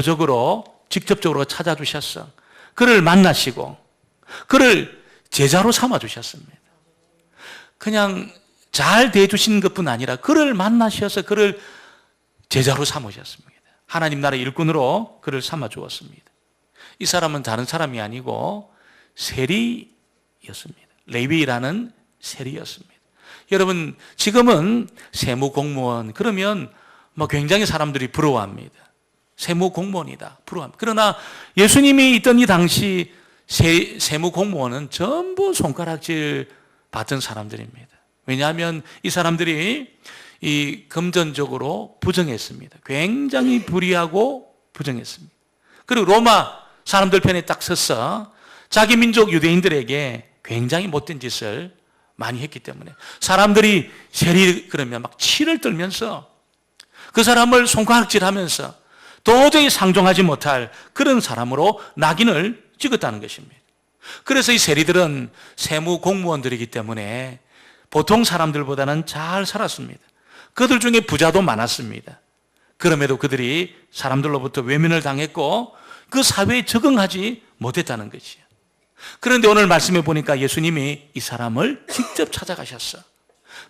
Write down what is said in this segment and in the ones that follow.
적으로 직접적으로 찾아주셨어. 그를 만나시고 그를 제자로 삼아주셨습니다. 그냥 잘 대해주신 것뿐 아니라 그를 만나셔서 그를 제자로 삼으셨습니다. 하나님 나라의 일꾼으로 그를 삼아주었습니다. 이 사람은 다른 사람이 아니고 세리였습니다. 레위라는 세리였습니다. 여러분, 지금은 세무공무원 그러면 굉장히 사람들이 부러워합니다. 세무공무원이다, 부러워합니다. 그러나 예수님이 있던 이 당시 세무공무원은 전부 손가락질 받던 사람들입니다. 왜냐하면 이 사람들이 이 금전적으로 부정했습니다. 굉장히 불의하고 부정했습니다. 그리고 로마 사람들 편에 딱 서서 자기 민족 유대인들에게 굉장히 못된 짓을 많이 했기 때문에 사람들이 세리 그러면 막 치를 떨면서 그 사람을 손가락질하면서 도저히 상종하지 못할 그런 사람으로 낙인을 찍었다는 것입니다. 그래서 이 세리들은 세무 공무원들이기 때문에 보통 사람들보다는 잘 살았습니다. 그들 중에 부자도 많았습니다. 그럼에도 그들이 사람들로부터 외면을 당했고 그 사회에 적응하지 못했다는 것이에요. 그런데 오늘 말씀해 보니까 예수님이 이 사람을 직접 찾아가셨어.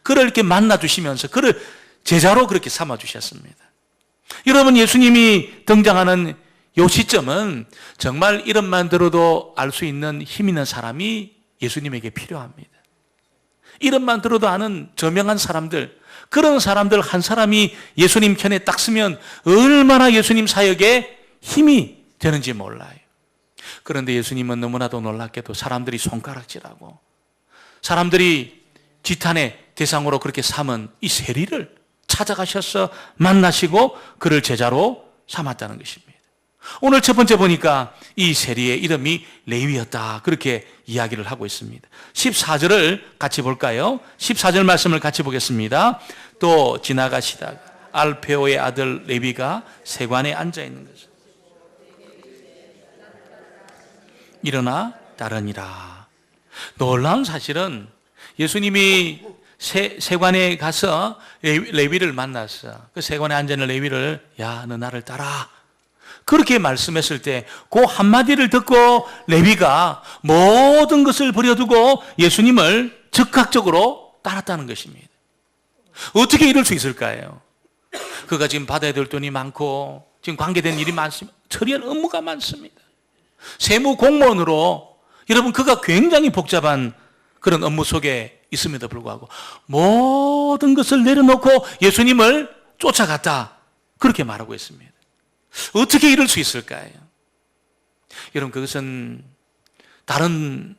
그를 이렇게 만나주시면서 그를 제자로 그렇게 삼아주셨습니다. 여러분, 예수님이 등장하는 이 시점은 정말 이름만 들어도 알 수 있는 힘 있는 사람이 예수님에게 필요합니다. 이름만 들어도 아는 저명한 사람들, 그런 사람들 한 사람이 예수님 편에 딱 서면 얼마나 예수님 사역에 힘이 되는지 몰라요. 그런데 예수님은 너무나도 놀랍게도 사람들이 손가락질하고 사람들이 지탄의 대상으로 그렇게 삼은 이 세리를 찾아가셔서 만나시고 그를 제자로 삼았다는 것입니다. 오늘 첫 번째 보니까 이 세리의 이름이 레위였다, 그렇게 이야기를 하고 있습니다. 14절을 같이 볼까요? 14절 말씀을 같이 보겠습니다. 또 지나가시다가 알페오의 아들 레위가 세관에 앉아 있는 것을 일어나 따르니라. 놀라운 사실은 예수님이 세관에 가서 레위를 만났어. 그 세관에 앉아 있는 레위를, 야, 너 나를 따라, 그렇게 말씀했을 때 그 한마디를 듣고 레위가 모든 것을 버려두고 예수님을 즉각적으로 따랐다는 것입니다. 어떻게 이럴 수 있을까요? 그가 지금 받아야 될 돈이 많고 지금 관계된 일이 많습니다. 처리할 업무가 많습니다. 세무 공무원으로, 여러분, 그가 굉장히 복잡한 그런 업무 속에 있음에도 불구하고 모든 것을 내려놓고 예수님을 쫓아갔다, 그렇게 말하고 있습니다. 어떻게 이럴 수 있을까요? 여러분, 그것은 다른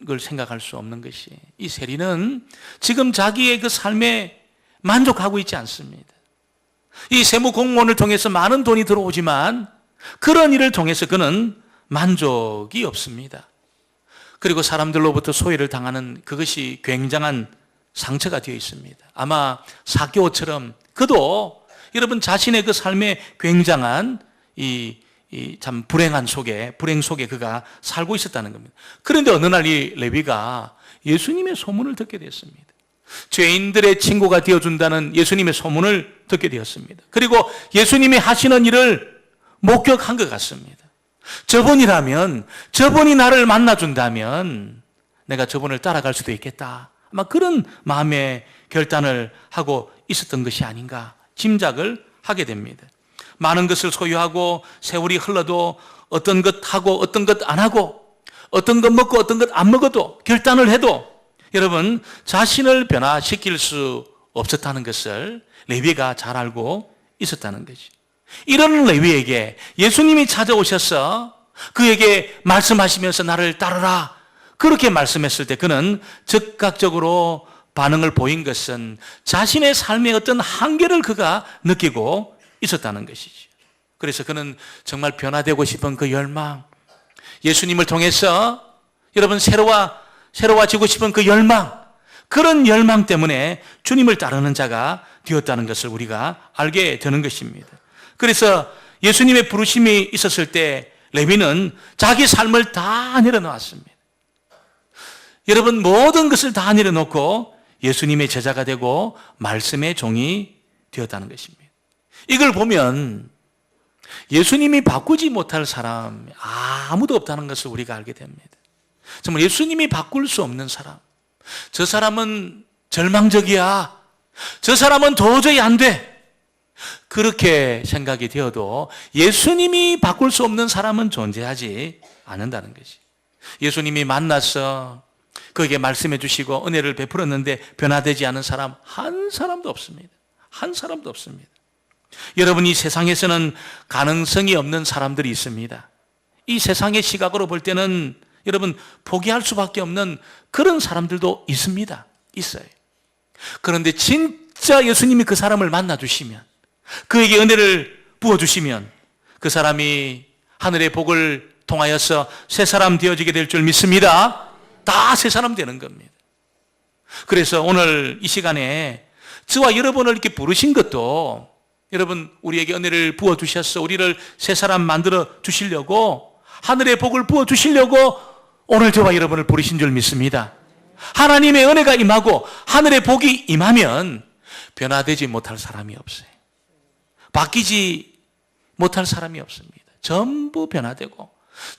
걸 생각할 수 없는 것이, 이 세리는 지금 자기의 그 삶에 만족하고 있지 않습니다. 이 세무 공무원을 통해서 많은 돈이 들어오지만 그런 일을 통해서 그는 만족이 없습니다. 그리고 사람들로부터 소외를 당하는 그것이 굉장한 상처가 되어 있습니다. 아마 사개오처럼 그도 여러분 자신의 그 삶에 굉장한 참 불행 속에 그가 살고 있었다는 겁니다. 그런데 어느 날 이 레위가 예수님의 소문을 듣게 되었습니다. 죄인들의 친구가 되어준다는 예수님의 소문을 듣게 되었습니다. 그리고 예수님이 하시는 일을 목격한 것 같습니다. 저분이 나를 만나준다면 내가 저분을 따라갈 수도 있겠다, 아마 그런 마음의 결단을 하고 있었던 것이 아닌가 짐작을 하게 됩니다. 많은 것을 소유하고 세월이 흘러도 어떤 것 하고 어떤 것 안 하고 어떤 것 먹고 어떤 것 안 먹어도 결단을 해도 여러분 자신을 변화시킬 수 없었다는 것을 레위가 잘 알고 있었다는 거지. 이런 레위에게 예수님이 찾아오셔서 그에게 말씀하시면서 나를 따르라, 그렇게 말씀했을 때 그는 즉각적으로 반응을 보인 것은 자신의 삶의 어떤 한계를 그가 느끼고 있었다는 것이죠. 그래서 그는 정말 변화되고 싶은 그 열망, 예수님을 통해서 여러분 새로워지고 싶은 그 열망, 그런 열망 때문에 주님을 따르는 자가 되었다는 것을 우리가 알게 되는 것입니다. 그래서 예수님의 부르심이 있었을 때 레위는 자기 삶을 다 내려놓았습니다. 여러분, 모든 것을 다 내려놓고 예수님의 제자가 되고 말씀의 종이 되었다는 것입니다. 이걸 보면 예수님이 바꾸지 못할 사람 아무도 없다는 것을 우리가 알게 됩니다. 정말 예수님이 바꿀 수 없는 사람, 저 사람은 절망적이야, 저 사람은 도저히 안 돼, 그렇게 생각이 되어도 예수님이 바꿀 수 없는 사람은 존재하지 않는다는 것이. 예수님이 만나서 그에게 말씀해 주시고 은혜를 베풀었는데 변화되지 않은 사람 한 사람도 없습니다. 한 사람도 없습니다. 여러분, 이 세상에서는 가능성이 없는 사람들이 있습니다. 이 세상의 시각으로 볼 때는 여러분 포기할 수밖에 없는 그런 사람들도 있습니다. 있어요. 그런데 진짜 예수님이 그 사람을 만나 주시면, 그에게 은혜를 부어주시면 그 사람이 하늘의 복을 통하여서 새 사람 되어지게 될 줄 믿습니다. 다 새 사람 되는 겁니다. 그래서 오늘 이 시간에 저와 여러분을 이렇게 부르신 것도 여러분 우리에게 은혜를 부어주셔서 우리를 새 사람 만들어 주시려고, 하늘의 복을 부어주시려고 오늘 저와 여러분을 부르신 줄 믿습니다. 하나님의 은혜가 임하고 하늘의 복이 임하면 변화되지 못할 사람이 없어요. 바뀌지 못할 사람이 없습니다. 전부 변화되고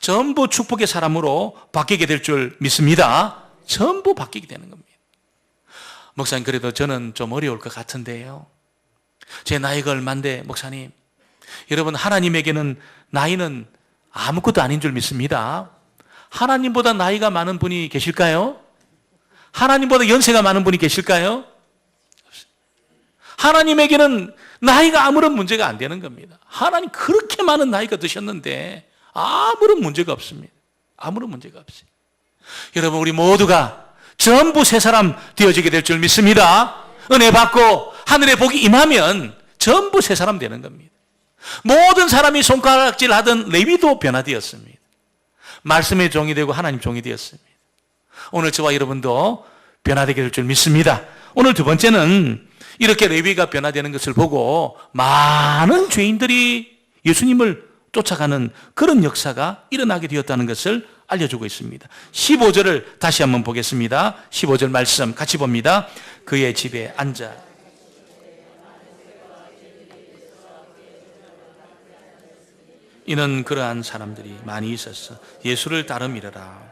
전부 축복의 사람으로 바뀌게 될 줄 믿습니다. 전부 바뀌게 되는 겁니다. 목사님, 그래도 저는 좀 어려울 것 같은데요. 제 나이가 얼만데 목사님, 여러분 하나님에게는 나이는 아무것도 아닌 줄 믿습니다. 하나님보다 나이가 많은 분이 계실까요? 하나님보다 연세가 많은 분이 계실까요? 하나님에게는 나이가 아무런 문제가 안 되는 겁니다. 하나님 그렇게 많은 나이가 드셨는데 아무런 문제가 없습니다. 아무런 문제가 없어요. 여러분, 우리 모두가 전부 새 사람 되어지게 될 줄 믿습니다. 은혜 받고 하늘의 복이 임하면 전부 새 사람 되는 겁니다. 모든 사람이 손가락질 하던 레위도 변화되었습니다. 말씀의 종이 되고 하나님 종이 되었습니다. 오늘 저와 여러분도 변화되게 될 줄 믿습니다. 오늘 두 번째는 이렇게 레위가 변화되는 것을 보고 많은 죄인들이 예수님을 쫓아가는 그런 역사가 일어나게 되었다는 것을 알려주고 있습니다. 15절을 다시 한번 보겠습니다. 15절 말씀 같이 봅니다. 그의 집에 앉아 이는 그러한 사람들이 많이 있었어 예수를 따름이러라.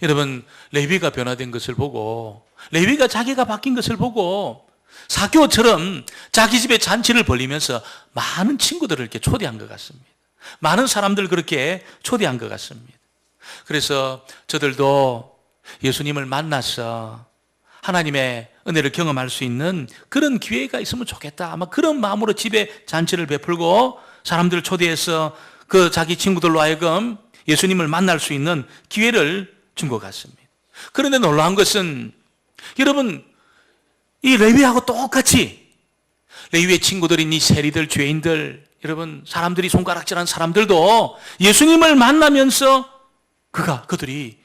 여러분, 레위가 변화된 것을 보고, 레위가 자기가 바뀐 것을 보고 사개오처럼 자기 집에 잔치를 벌리면서 많은 친구들을 이렇게 초대한 것 같습니다. 많은 사람들 그렇게 초대한 것 같습니다. 그래서 저들도 예수님을 만나서 하나님의 은혜를 경험할 수 있는 그런 기회가 있으면 좋겠다, 아마 그런 마음으로 집에 잔치를 베풀고 사람들을 초대해서 그 자기 친구들로 하여금 예수님을 만날 수 있는 기회를 준 것 같습니다. 그런데 놀라운 것은 여러분, 이 레위하고 똑같이 레위의 친구들인 이 세리들, 죄인들, 여러분 사람들이 손가락질한 사람들도 예수님을 만나면서 그들이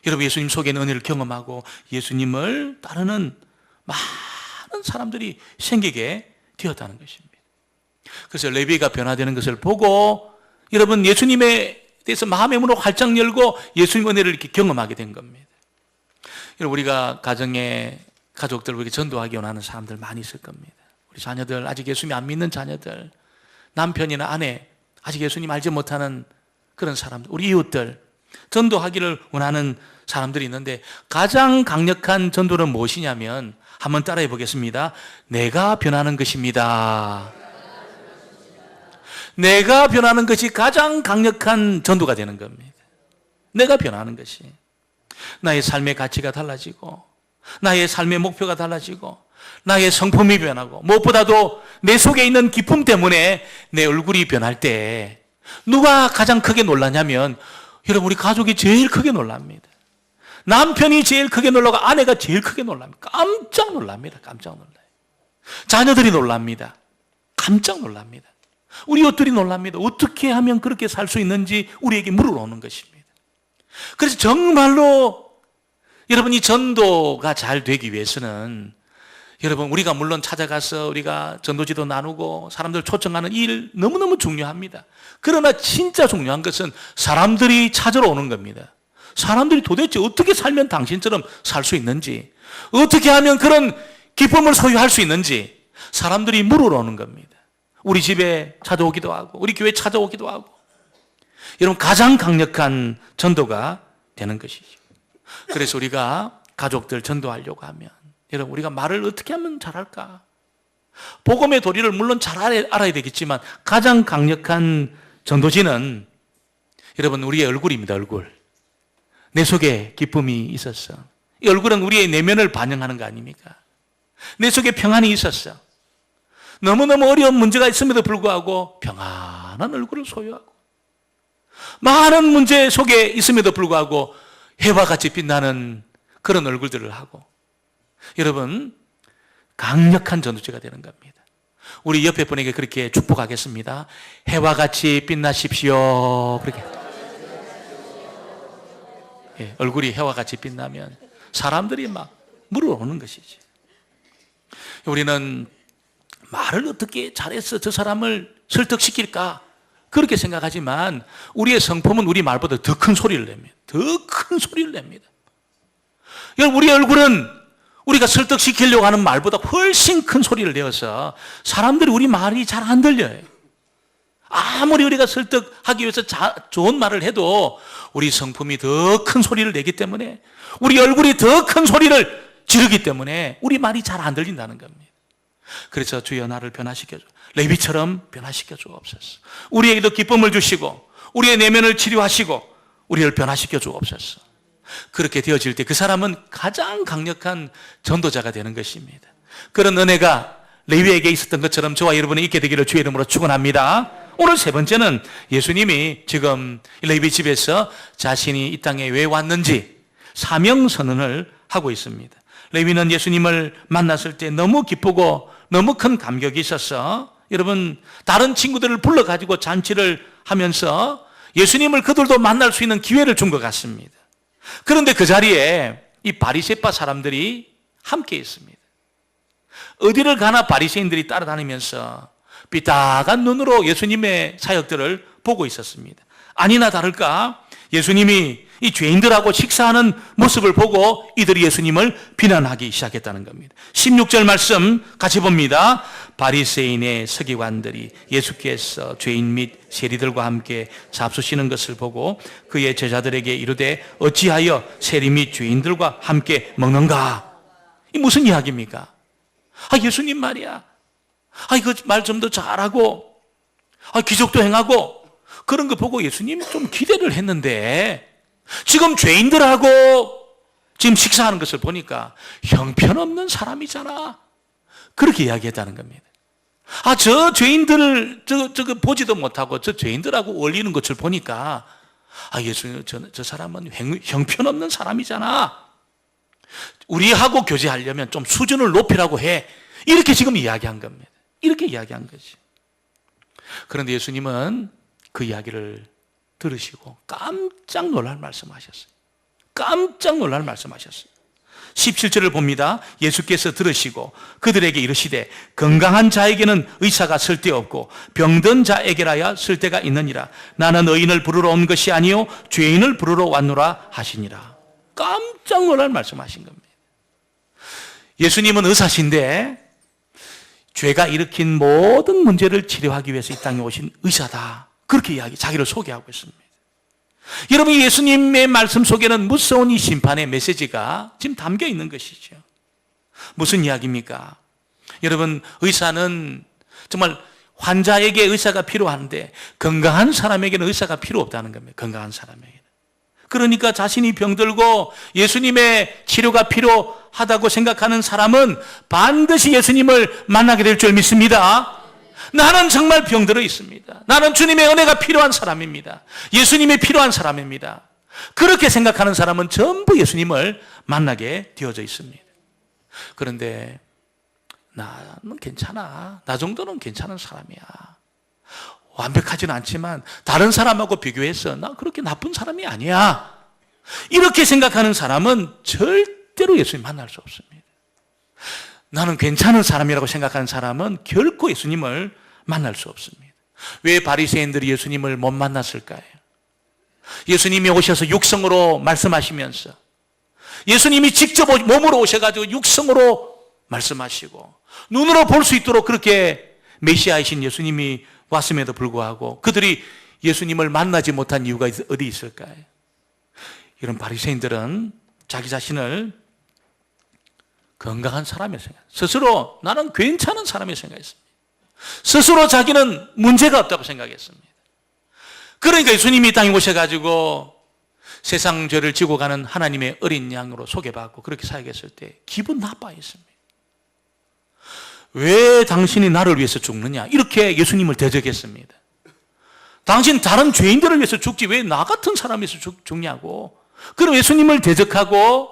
여러분 예수님 속에 있는 은혜를 경험하고 예수님을 따르는 많은 사람들이 생기게 되었다는 것입니다. 그래서 레위가 변화되는 것을 보고 여러분 예수님에 대해서 마음의 문을 활짝 열고 예수님 은혜를 이렇게 경험하게 된 겁니다. 여러분, 우리가 가정에 가족들 우리 전도하기 원하는 사람들 많이 있을 겁니다. 우리 자녀들, 아직 예수님 안 믿는 자녀들, 남편이나 아내 아직 예수님 알지 못하는 그런 사람들, 우리 이웃들, 전도하기를 원하는 사람들이 있는데 가장 강력한 전도는 무엇이냐면 한번 따라해 보겠습니다. 내가 변하는 것입니다. 내가 변하는 것이 가장 강력한 전도가 되는 겁니다. 내가 변하는 것이. 나의 삶의 가치가 달라지고 나의 삶의 목표가 달라지고 나의 성품이 변하고 무엇보다도 내 속에 있는 기쁨 때문에 내 얼굴이 변할 때 누가 가장 크게 놀라냐면 여러분, 우리 가족이 제일 크게 놀랍니다. 남편이 제일 크게 놀라고 아내가 제일 크게 놀랍니다. 깜짝 놀랍니다. 깜짝 놀라요. 자녀들이 놀랍니다. 깜짝 놀랍니다. 우리 이웃들이 놀랍니다. 어떻게 하면 그렇게 살 수 있는지 우리에게 물어오는 것입니다. 그래서 정말로 여러분, 이 전도가 잘 되기 위해서는 여러분, 우리가 물론 찾아가서 우리가 전도지도 나누고 사람들 초청하는 일 너무너무 중요합니다. 그러나 진짜 중요한 것은 사람들이 찾으러 오는 겁니다. 사람들이 도대체 어떻게 살면 당신처럼 살 수 있는지, 어떻게 하면 그런 기쁨을 소유할 수 있는지 사람들이 물으러 오는 겁니다. 우리 집에 찾아오기도 하고 우리 교회 찾아오기도 하고 여러분 가장 강력한 전도가 되는 것이죠. 그래서 우리가 가족들 전도하려고 하면 여러분 우리가 말을 어떻게 하면 잘할까? 복음의 도리를 물론 잘 알아야 되겠지만 가장 강력한 전도지는 여러분 우리의 얼굴입니다. 얼굴. 내 속에 기쁨이 있었어. 이 얼굴은 우리의 내면을 반영하는 거 아닙니까? 내 속에 평안이 있었어. 너무너무 어려운 문제가 있음에도 불구하고 평안한 얼굴을 소유하고 많은 문제 속에 있음에도 불구하고 해와 같이 빛나는 그런 얼굴들을 하고 여러분 강력한 전도지가 되는 겁니다. 우리 옆에 분에게 그렇게 축복하겠습니다. 해와 같이 빛나십시오. 그렇게 얼굴이 해와 같이 빛나면 사람들이 막 물어오는 것이지. 우리는 말을 어떻게 잘해서 저 사람을 설득시킬까 그렇게 생각하지만 우리의 성품은 우리 말보다 더 큰 소리를 냅니다. 더 큰 소리를 냅니다. 여러분 우리 얼굴은 우리가 설득시키려고 하는 말보다 훨씬 큰 소리를 내어서 사람들이 우리 말이 잘 안 들려요. 아무리 우리가 설득하기 위해서 좋은 말을 해도 우리 성품이 더 큰 소리를 내기 때문에 우리 얼굴이 더 큰 소리를 지르기 때문에 우리 말이 잘 안 들린다는 겁니다. 그래서 주여 나를 변화시켜줘. 레위처럼 변화시켜 주옵소서. 우리에게도 기쁨을 주시고 우리의 내면을 치료하시고 우리를 변화시켜 주옵소서. 그렇게 되어질 때 그 사람은 가장 강력한 전도자가 되는 것입니다. 그런 은혜가 레위에게 있었던 것처럼 저와 여러분이 있게 되기를 주의 이름으로 축원합니다. 오늘 세 번째는 예수님이 지금 레위 집에서 자신이 이 땅에 왜 왔는지 사명 선언을 하고 있습니다. 레위는 예수님을 만났을 때 너무 기쁘고 너무 큰 감격이 있어서 여러분 다른 친구들을 불러가지고 잔치를 하면서 예수님을 그들도 만날 수 있는 기회를 준 것 같습니다. 그런데 그 자리에 이 바리새파 사람들이 함께 있습니다. 어디를 가나 바리새인들이 따라다니면서 삐딱한 눈으로 예수님의 사역들을 보고 있었습니다. 아니나 다를까 예수님이 이 죄인들하고 식사하는 모습을 보고 이들이 예수님을 비난하기 시작했다는 겁니다. 16절 말씀 같이 봅니다. 바리새인의 서기관들이 예수께서 죄인 및 세리들과 함께 잡수시는 것을 보고 그의 제자들에게 이르되 어찌하여 세리 및 죄인들과 함께 먹는가? 이 무슨 이야기입니까? 예수님 말이야. 이거 말 좀 더 잘하고 기적도 행하고 그런 거 보고 예수님 좀 기대를 했는데 지금 죄인들하고 지금 식사하는 것을 보니까 형편없는 사람이잖아. 그렇게 이야기했다는 겁니다. 저 죄인들을 저거 보지도 못하고 저 죄인들하고 어울리는 것을 보니까 예수님 저 사람은 형편없는 사람이잖아. 우리하고 교제하려면 좀 수준을 높이라고 해. 이렇게 지금 이야기한 겁니다. 이렇게 이야기한 거지. 그런데 예수님은 그 이야기를 들으시고 깜짝 놀랄 말씀하셨어요. 깜짝 놀랄 말씀하셨어요. 17절을 봅니다. 예수께서 들으시고 그들에게 이르시되 건강한 자에게는 의사가 쓸데없고 병든 자에게라야 쓸데가 있느니라. 나는 의인을 부르러 온 것이 아니요 죄인을 부르러 왔노라 하시니라. 깜짝 놀랄 말씀하신 겁니다. 예수님은 의사신데 죄가 일으킨 모든 문제를 치료하기 위해서 이 땅에 오신 의사다. 그렇게 자기를 소개하고 있습니다. 여러분 예수님의 말씀 속에는 무서운 이 심판의 메시지가 지금 담겨 있는 것이죠. 무슨 이야기입니까? 여러분 의사는 정말 환자에게 의사가 필요한데 건강한 사람에게는 의사가 필요 없다는 겁니다. 건강한 사람에게는. 그러니까 자신이 병들고 예수님의 치료가 필요하다고 생각하는 사람은 반드시 예수님을 만나게 될 줄 믿습니다. 나는 정말 병들어 있습니다. 나는 주님의 은혜가 필요한 사람입니다. 예수님이 필요한 사람입니다. 그렇게 생각하는 사람은 전부 예수님을 만나게 되어져 있습니다. 그런데 나는 괜찮아. 나 정도는 괜찮은 사람이야. 완벽하지는 않지만 다른 사람하고 비교해서 나 그렇게 나쁜 사람이 아니야. 이렇게 생각하는 사람은 절대로 예수님 만날 수 없습니다. 나는 괜찮은 사람이라고 생각하는 사람은 결코 예수님을 만날 수 없습니다. 왜 바리새인들이 예수님을 못 만났을까요? 예수님이 오셔서 육성으로 말씀하시면서 예수님이 직접 몸으로 오셔가지고 육성으로 말씀하시고 눈으로 볼 수 있도록 그렇게 메시아이신 예수님이 왔음에도 불구하고 그들이 예수님을 만나지 못한 이유가 어디 있을까요? 이런 바리새인들은 자기 자신을 건강한 사람이 생각, 스스로 나는 괜찮은 사람이 생각했습니다. 스스로 자기는 문제가 없다고 생각했습니다. 그러니까 예수님이 이 땅에 오셔가지고 세상 죄를 지고 가는 하나님의 어린 양으로 소개받고 그렇게 사역했을 때 기분 나빠했습니다. 왜 당신이 나를 위해서 죽느냐? 이렇게 예수님을 대적했습니다. 당신 다른 죄인들을 위해서 죽지 왜 나 같은 사람을 위해서 죽냐고. 그럼 예수님을 대적하고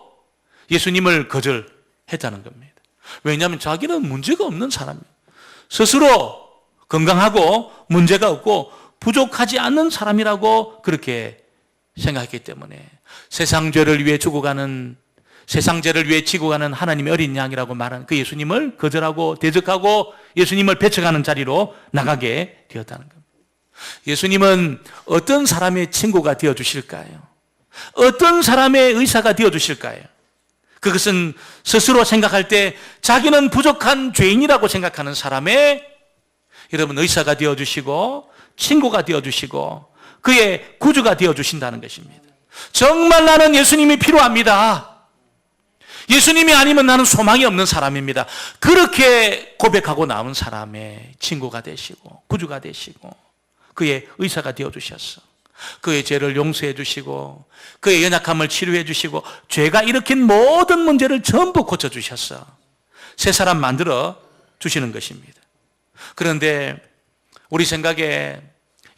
예수님을 거절했다는 겁니다. 왜냐하면 자기는 문제가 없는 사람이에요. 스스로 건강하고 문제가 없고 부족하지 않는 사람이라고 그렇게 생각했기 때문에 세상 죄를 위해 죽어가는, 세상 죄를 위해 지고 가는 하나님의 어린 양이라고 말하는 그 예수님을 거절하고 대적하고 예수님을 배척하는 자리로 나가게 되었다는 겁니다. 예수님은 어떤 사람의 친구가 되어주실까요? 어떤 사람의 의사가 되어주실까요? 그것은 스스로 생각할 때 자기는 부족한 죄인이라고 생각하는 사람의 여러분 의사가 되어주시고 친구가 되어주시고 그의 구주가 되어주신다는 것입니다. 정말 나는 예수님이 필요합니다. 예수님이 아니면 나는 소망이 없는 사람입니다. 그렇게 고백하고 나온 사람의 친구가 되시고 구주가 되시고 그의 의사가 되어주셨어. 그의 죄를 용서해 주시고 그의 연약함을 치료해 주시고 죄가 일으킨 모든 문제를 전부 고쳐주셨어. 새 사람 만들어 주시는 것입니다. 그런데 우리 생각에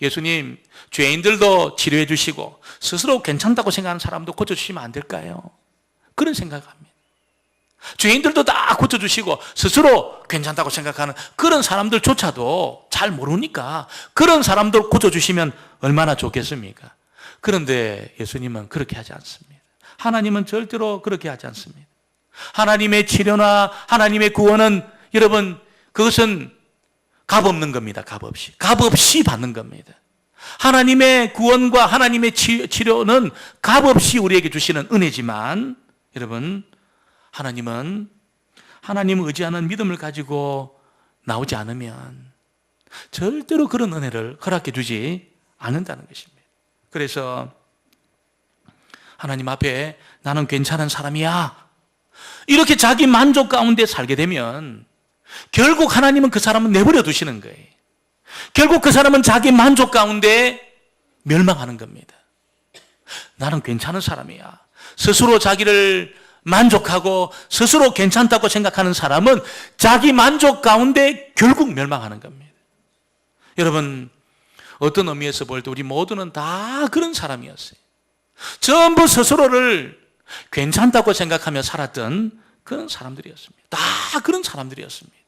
예수님 죄인들도 치료해 주시고 스스로 괜찮다고 생각하는 사람도 고쳐주시면 안 될까요? 그런 생각합니다. 죄인들도 다 고쳐주시고 스스로 괜찮다고 생각하는 그런 사람들조차도 잘 모르니까 그런 사람들 고쳐주시면 얼마나 좋겠습니까? 그런데 예수님은 그렇게 하지 않습니다. 하나님은 절대로 그렇게 하지 않습니다. 하나님의 치료나 하나님의 구원은 여러분 그것은 값없는 겁니다. 값없이 받는 겁니다. 하나님의 구원과 하나님의 치료는 값없이 우리에게 주시는 은혜지만 여러분 하나님은 하나님을 의지하는 믿음을 가지고 나오지 않으면 절대로 그런 은혜를 허락해 주지 않는다는 것입니다. 그래서 하나님 앞에 나는 괜찮은 사람이야 이렇게 자기 만족 가운데 살게 되면 결국 하나님은 그 사람은 내버려 두시는 거예요. 결국 그 사람은 자기 만족 가운데 멸망하는 겁니다. 나는 괜찮은 사람이야. 스스로 자기를 만족하고 스스로 괜찮다고 생각하는 사람은 자기 만족 가운데 결국 멸망하는 겁니다. 여러분 어떤 의미에서 볼 때 우리 모두는 다 그런 사람이었어요. 전부 스스로를 괜찮다고 생각하며 살았던 그런 사람들이었습니다. 다 그런 사람들이었습니다.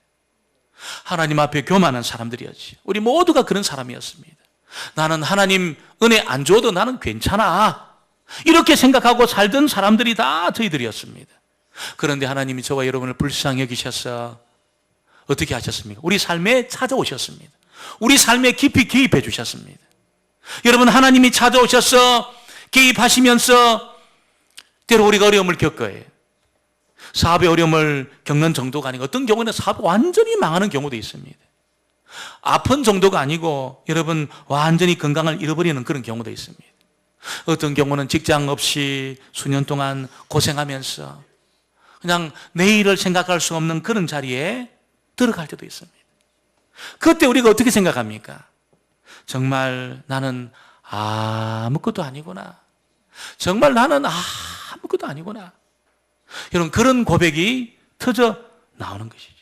하나님 앞에 교만한 사람들이었지. 우리 모두가 그런 사람이었습니다. 나는 하나님 은혜 안 줘도 나는 괜찮아 이렇게 생각하고 살던 사람들이 다 저희들이었습니다. 그런데 하나님이 저와 여러분을 불쌍히 여기셔서 어떻게 하셨습니까? 우리 삶에 찾아오셨습니다. 우리 삶에 깊이 개입해 주셨습니다. 여러분 하나님이 찾아오셔서 개입하시면서 때로 우리가 어려움을 겪어요. 사업의 어려움을 겪는 정도가 아니고 어떤 경우는 사업이 완전히 망하는 경우도 있습니다. 아픈 정도가 아니고 여러분 완전히 건강을 잃어버리는 그런 경우도 있습니다. 어떤 경우는 직장 없이 수년 동안 고생하면서 그냥 내일을 생각할 수 없는 그런 자리에 들어갈 때도 있습니다. 그때 우리가 어떻게 생각합니까? 정말 나는 아무것도 아니구나. 정말 나는 아무것도 아니구나. 여러분 그런 고백이 터져 나오는 것이죠.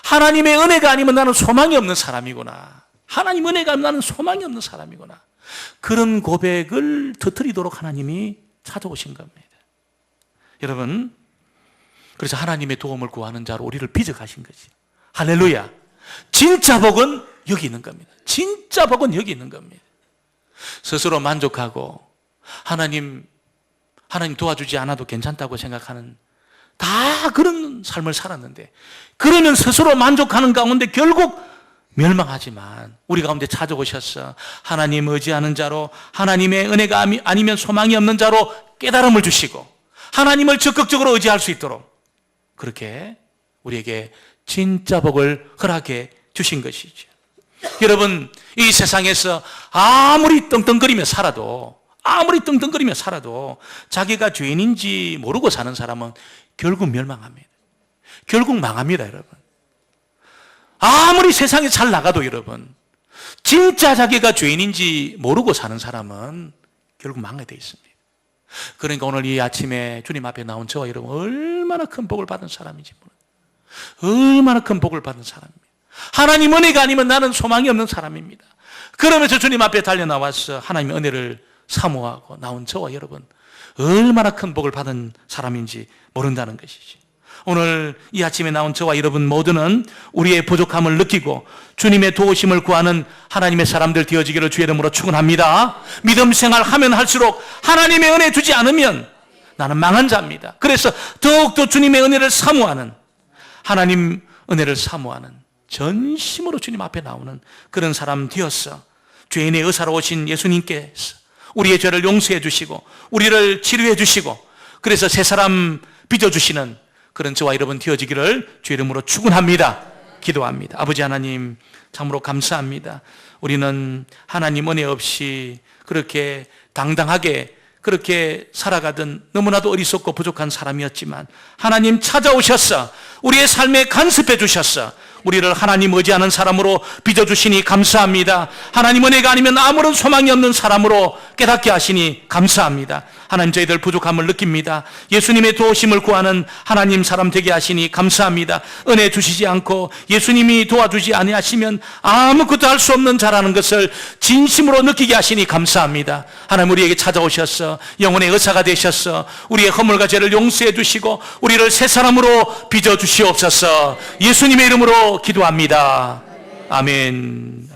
하나님의 은혜가 아니면 나는 소망이 없는 사람이구나. 하나님 은혜가 아니면 나는 소망이 없는 사람이구나. 그런 고백을 터뜨리도록 하나님이 찾아오신 겁니다. 여러분 그래서 하나님의 도움을 구하는 자로 우리를 빚어가신 거지. 할렐루야. 진짜 복은 여기 있는 겁니다. 진짜 복은 여기 있는 겁니다. 스스로 만족하고 하나님 도와주지 않아도 괜찮다고 생각하는 다 그런 삶을 살았는데 그러면 스스로 만족하는 가운데 결국 멸망하지만 우리 가운데 찾아오셔서 하나님 의지하는 자로 하나님의 은혜가 아니면 소망이 없는 자로 깨달음을 주시고 하나님을 적극적으로 의지할 수 있도록 그렇게 우리에게 진짜 복을 허락해 주신 것이죠. 여러분, 이 세상에서 아무리 떵떵거리며 살아도 자기가 죄인인지 모르고 사는 사람은 결국 멸망합니다. 결국 망합니다, 여러분. 아무리 세상에 잘 나가도 여러분, 진짜 자기가 죄인인지 모르고 사는 사람은 결국 망하게 돼 있습니다. 그러니까 오늘 이 아침에 주님 앞에 나온 저와 여러분, 얼마나 큰 복을 받은 사람인지 모르는, 얼마나 큰 복을 받은 사람입니다. 하나님 은혜가 아니면 나는 소망이 없는 사람입니다. 그러면서 주님 앞에 달려나와서 하나님의 은혜를 사모하고 나온 저와 여러분, 얼마나 큰 복을 받은 사람인지 모른다는 것이지. 오늘 이 아침에 나온 저와 여러분 모두는 우리의 부족함을 느끼고 주님의 도우심을 구하는 하나님의 사람들 되어지기를 주의 이름으로 축원합니다. 믿음 생활하면 할수록 하나님의 은혜 주지 않으면 나는 망한 자입니다. 그래서 더욱더 주님의 은혜를 사모하는, 하나님 은혜를 사모하는, 전심으로 주님 앞에 나오는 그런 사람 되었어. 죄인의 의사로 오신 예수님께서 우리의 죄를 용서해 주시고 우리를 치료해 주시고 그래서 새 사람 빚어주시는 그런 저와 여러분 되어지기를 주의 이름으로 축원합니다. 기도합니다. 아버지 하나님, 참으로 감사합니다. 우리는 하나님 은혜 없이 그렇게 당당하게 그렇게 살아가던 너무나도 어리석고 부족한 사람이었지만 하나님 찾아오셔서 우리의 삶에 간섭해 주셨어. 우리를 하나님 의지하는 사람으로 빚어주시니 감사합니다. 하나님 은혜가 아니면 아무런 소망이 없는 사람으로 깨닫게 하시니 감사합니다. 하나님, 저희들 부족함을 느낍니다. 예수님의 도우심을 구하는 하나님 사람 되게 하시니 감사합니다. 은혜 주시지 않고 예수님이 도와주지 아니하시면 아무것도 할 수 없는 자라는 것을 진심으로 느끼게 하시니 감사합니다. 하나님, 우리에게 찾아오셔서 영혼의 의사가 되셔서 우리의 허물과 죄를 용서해 주시고 우리를 새 사람으로 빚어 주시옵소서. 예수님의 이름으로 기도합니다. 아멘.